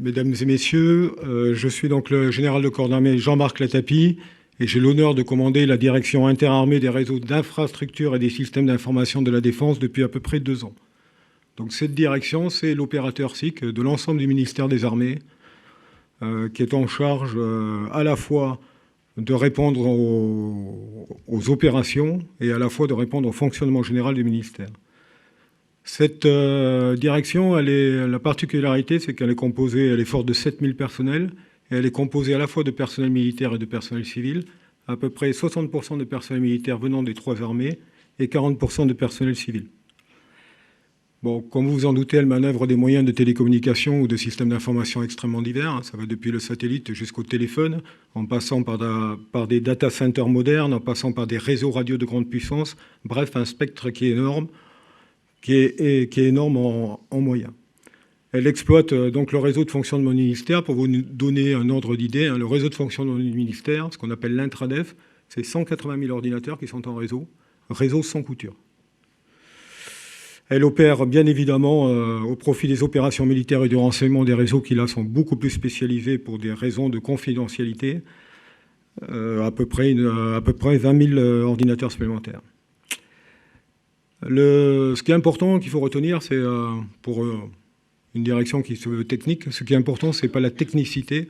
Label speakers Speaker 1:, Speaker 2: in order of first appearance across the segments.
Speaker 1: Mesdames et messieurs, je suis donc le général de corps d'armée Jean-Marc Latapy et j'ai l'honneur de commander la direction interarmée des réseaux d'infrastructures et des systèmes d'information de la défense depuis à peu près 2 ans. Donc cette direction, c'est l'opérateur SIC de l'ensemble du ministère des Armées qui est en charge à la fois de répondre aux opérations et à la fois de répondre au fonctionnement général du ministère. Cette direction, la particularité, c'est qu'elle est composée, elle est forte de 7000 personnels, et elle est composée à la fois de personnel militaire et de personnel civil, à peu près 60% de personnel militaire venant des 3 armées et 40% de personnel civil. Bon, comme vous vous en doutez, elle manœuvre des moyens de télécommunication ou de systèmes d'information extrêmement divers. Ça va depuis le satellite jusqu'au téléphone, en passant par des data centers modernes, en passant par des réseaux radio de grande puissance. Bref, un spectre qui est énorme. Qui est énorme en moyens. Elle exploite donc le réseau de fonctionnement du ministère. Pour vous donner un ordre d'idée, le réseau de fonctionnement du ministère, ce qu'on appelle l'intradef, c'est 180 000 ordinateurs qui sont en réseau sans couture. Elle opère bien évidemment au profit des opérations militaires et du renseignement des réseaux qui là sont beaucoup plus spécialisés pour des raisons de confidentialité, à peu près 20 000 ordinateurs supplémentaires. Ce qui est important, qu'il faut retenir, c'est pour une direction qui se veut technique, ce qui est important, ce n'est pas la technicité.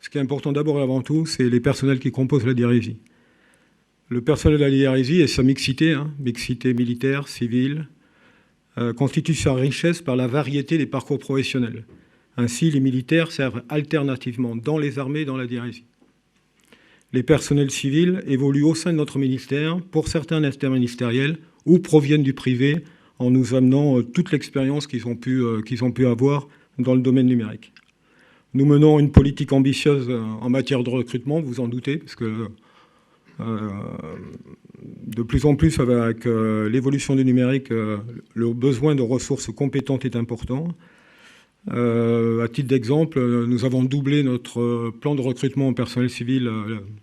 Speaker 1: Ce qui est important d'abord et avant tout, c'est les personnels qui composent la DIRESI. Le personnel de la DIRESI et sa mixité, mixité militaire, civile, constitue sa richesse par la variété des parcours professionnels. Ainsi, les militaires servent alternativement dans les armées et dans la DIRESI. Les personnels civils évoluent au sein de notre ministère, pour certains interministériels, ou proviennent du privé en nous amenant toute l'expérience qu'ils ont pu avoir dans le domaine numérique. Nous menons une politique ambitieuse en matière de recrutement, vous en doutez, parce que de plus en plus, avec l'évolution du numérique, le besoin de ressources compétentes est important. À titre d'exemple, nous avons doublé notre plan de recrutement en personnel civil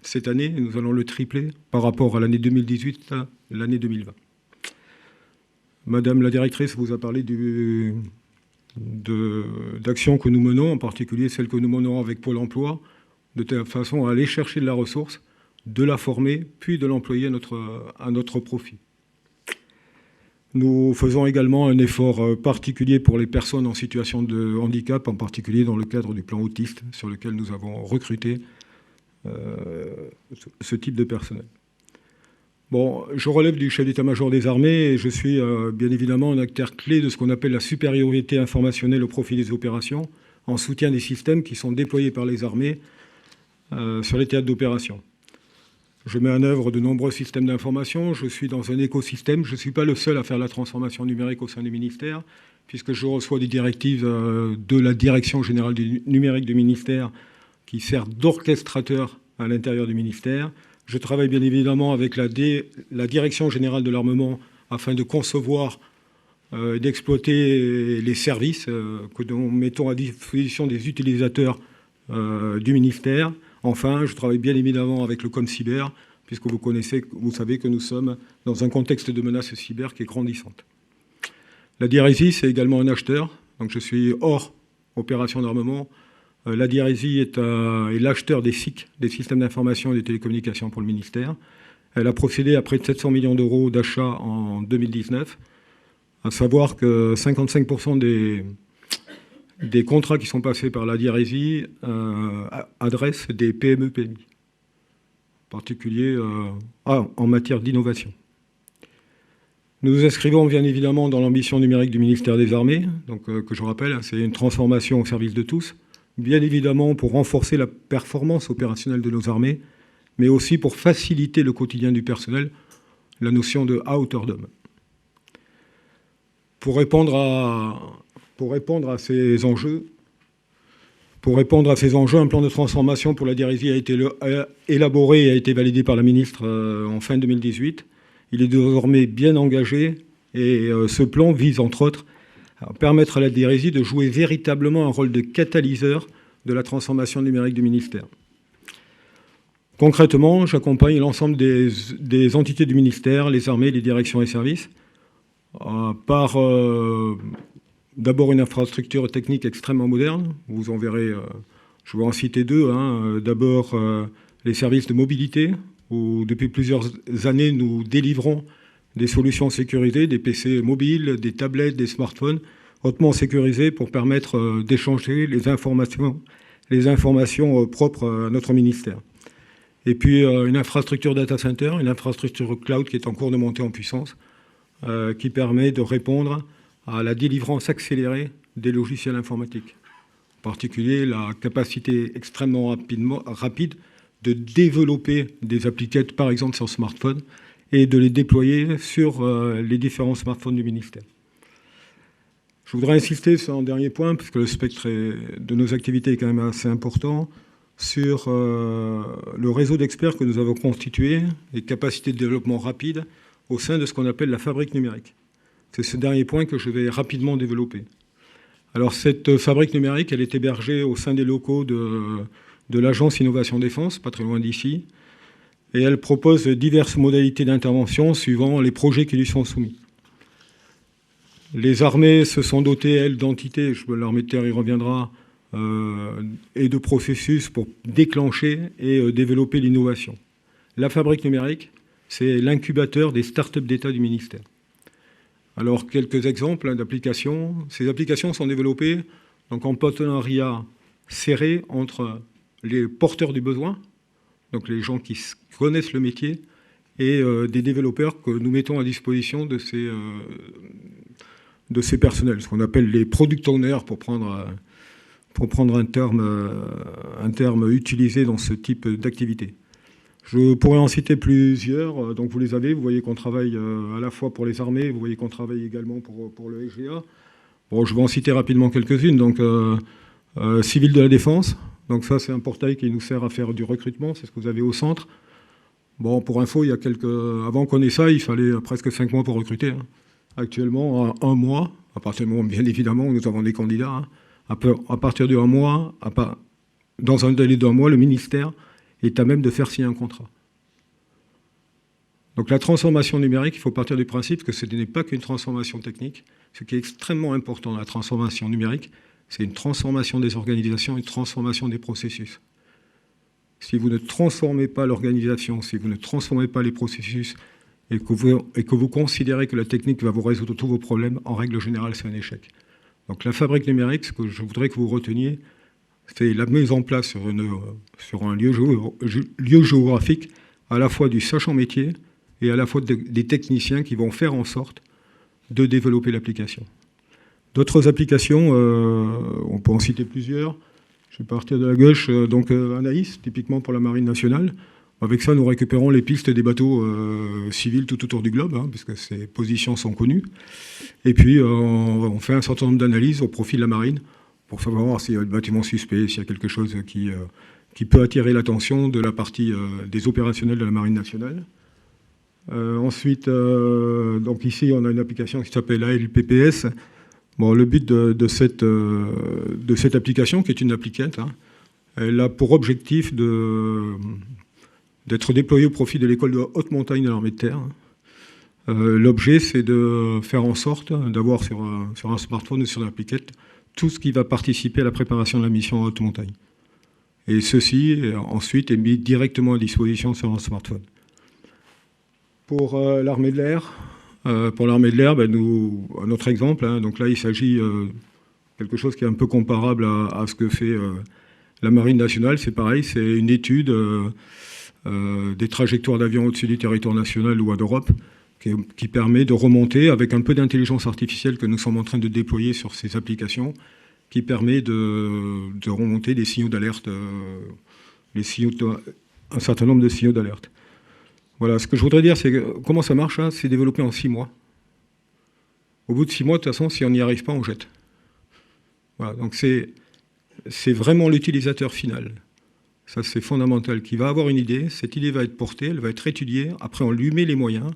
Speaker 1: cette année, et nous allons le tripler par rapport à l'année 2018 à l'année 2020. Madame la directrice vous a parlé d'actions que nous menons, en particulier celles que nous menons avec Pôle emploi, de telle façon à aller chercher de la ressource, de la former, puis de l'employer à notre profit. Nous faisons également un effort particulier pour les personnes en situation de handicap, en particulier dans le cadre du plan autiste, sur lequel nous avons recruté ce type de personnel. Bon, je relève du chef d'état-major des armées et je suis bien évidemment un acteur clé de ce qu'on appelle la supériorité informationnelle au profit des opérations, en soutien des systèmes qui sont déployés par les armées sur les théâtres d'opération. Je mets en œuvre de nombreux systèmes d'information, je suis dans un écosystème, je ne suis pas le seul à faire la transformation numérique au sein du ministère, puisque je reçois des directives de la Direction générale du numérique du ministère qui sert d'orchestrateur à l'intérieur du ministère. Je travaille bien évidemment avec la Direction générale de l'armement afin de concevoir et d'exploiter les services que nous mettons à disposition des utilisateurs du ministère. Enfin, je travaille bien évidemment avec le ComCyber, puisque vous savez que nous sommes dans un contexte de menace cyber qui est grandissante. La DIRESI, c'est également un acheteur, donc je suis hors opération d'armement. La DIRESI est l'acheteur des SIC, des systèmes d'information et des télécommunications pour le ministère. Elle a procédé à près de 700 millions d'euros d'achat en 2019, à savoir que 55% des contrats qui sont passés par la DIRESI adressent des PME-PMI, en particulier en matière d'innovation. Nous nous inscrivons bien évidemment dans l'ambition numérique du ministère des Armées, donc, que je rappelle, c'est une transformation au service de tous, bien évidemment pour renforcer la performance opérationnelle de nos armées, mais aussi pour faciliter le quotidien du personnel, la notion de à hauteur d'homme. Pour répondre à ces enjeux, un plan de transformation pour la DIRESI a été élaboré et a été validé par la ministre en fin 2018. Il est désormais bien engagé et ce plan vise, entre autres, à permettre à la DIRESI de jouer véritablement un rôle de catalyseur de la transformation numérique du ministère. Concrètement, j'accompagne l'ensemble des entités du ministère, les armées, les directions et services, par d'abord une infrastructure technique extrêmement moderne. Vous en verrez, je vais en citer deux. D'abord, les services de mobilité, où depuis plusieurs années, nous délivrons des solutions sécurisées, des PC mobiles, des tablettes, des smartphones, hautement sécurisés pour permettre d'échanger les informations propres à notre ministère. Et puis une infrastructure data center, une infrastructure cloud qui est en cours de montée en puissance, qui permet de répondre à la délivrance accélérée des logiciels informatiques. En particulier, la capacité extrêmement rapide de développer des applications, par exemple sur smartphone, et de les déployer sur les différents smartphones du ministère. Je voudrais insister sur un dernier point, puisque le spectre de nos activités est quand même assez important, sur le réseau d'experts que nous avons constitué, les capacités de développement rapide au sein de ce qu'on appelle la fabrique numérique. C'est ce dernier point que je vais rapidement développer. Alors cette fabrique numérique, elle est hébergée au sein des locaux de l'Agence Innovation Défense, pas très loin d'ici, et elle propose diverses modalités d'intervention suivant les projets qui lui sont soumis. Les armées se sont dotées, elles, d'entités, l'armée de terre y reviendra, et de processus pour déclencher et développer l'innovation. La fabrique numérique, c'est l'incubateur des startups d'État du ministère. Alors, quelques exemples d'applications. Ces applications sont développées donc, en partenariat serré entre les porteurs du besoin, donc les gens qui connaissent le métier, et des développeurs que nous mettons à disposition de ces personnels, ce qu'on appelle les product owners, pour prendre un terme utilisé dans ce type d'activité. Je pourrais en citer plusieurs, donc vous les avez, vous voyez qu'on travaille à la fois pour les armées, vous voyez qu'on travaille également pour le SGA. Bon, je vais en citer rapidement quelques-unes, donc civil de la défense, donc ça c'est un portail qui nous sert à faire du recrutement, c'est ce que vous avez au centre. Bon, pour info, avant qu'on ait ça, il fallait presque 5 mois pour recruter. Hein. Actuellement, 1 mois, à partir du moment, bien évidemment, où nous avons des candidats, hein, à partir de 1 mois, dans un délai d'1 mois, le ministère est à même de faire signer un contrat. Donc la transformation numérique, il faut partir du principe que ce n'est pas qu'une transformation technique. Ce qui est extrêmement important dans la transformation numérique, c'est une transformation des organisations, une transformation des processus. Si vous ne transformez pas l'organisation, si vous ne transformez pas les processus, et que vous considérez que la technique va vous résoudre tous vos problèmes, en règle générale, c'est un échec. Donc la fabrique numérique, ce que je voudrais que vous reteniez, c'est la mise en place sur un lieu géographique, à la fois du sachant métier et à la fois des techniciens qui vont faire en sorte de développer l'application. D'autres applications, on peut en citer plusieurs. Je vais partir de la gauche, donc Anaïs, typiquement pour la Marine nationale. Avec ça, nous récupérons les pistes des bateaux civils tout autour du globe, hein, puisque ces positions sont connues. Et puis, on fait un certain nombre d'analyses au profit de la Marine, pour savoir s'il y a un bâtiment suspect, s'il y a quelque chose qui peut attirer l'attention de la partie des opérationnels de la Marine nationale. Ensuite, donc ici, on a une application qui s'appelle ALPPS. Bon, le but de cette application, qui est une appliquette, hein, elle a pour objectif d'être déployée au profit de l'école de haute montagne de l'armée de terre. L'objet, c'est de faire en sorte d'avoir sur un smartphone ou sur une appliquette tout ce qui va participer à la préparation de la mission en haute montagne. Et ceci, ensuite, est mis directement à disposition sur un smartphone. Pour l'armée de l'air, un autre exemple, hein, donc là, il s'agit de quelque chose qui est un peu comparable à ce que fait la Marine nationale. C'est pareil, c'est une étude des trajectoires d'avions au-dessus du territoire national ou en Europe, qui permet de remonter avec un peu d'intelligence artificielle que nous sommes en train de déployer sur ces applications, qui permet de remonter des signaux d'alerte, un certain nombre de signaux d'alerte. Voilà, ce que je voudrais dire, c'est comment ça marche, hein, c'est développé en 6 mois. Au bout de 6 mois, de toute façon, si on n'y arrive pas, on jette. Voilà, donc c'est vraiment l'utilisateur final. Ça, c'est fondamental, qui va avoir une idée, cette idée va être portée, elle va être étudiée, après on lui met les moyens,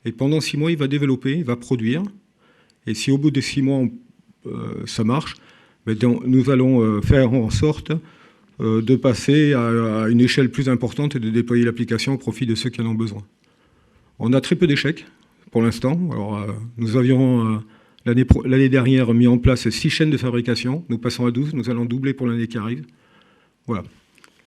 Speaker 1: et pendant 6 mois, il va développer, il va produire, et si au bout de 6 mois, ça marche, ben, nous allons faire en sorte de passer à une échelle plus importante et de déployer l'application au profit de ceux qui en ont besoin. On a très peu d'échecs, pour l'instant. Alors, nous avions L'année dernière, mis en place 6 chaînes de fabrication. Nous passons à 12. Nous allons doubler pour l'année qui arrive. Voilà.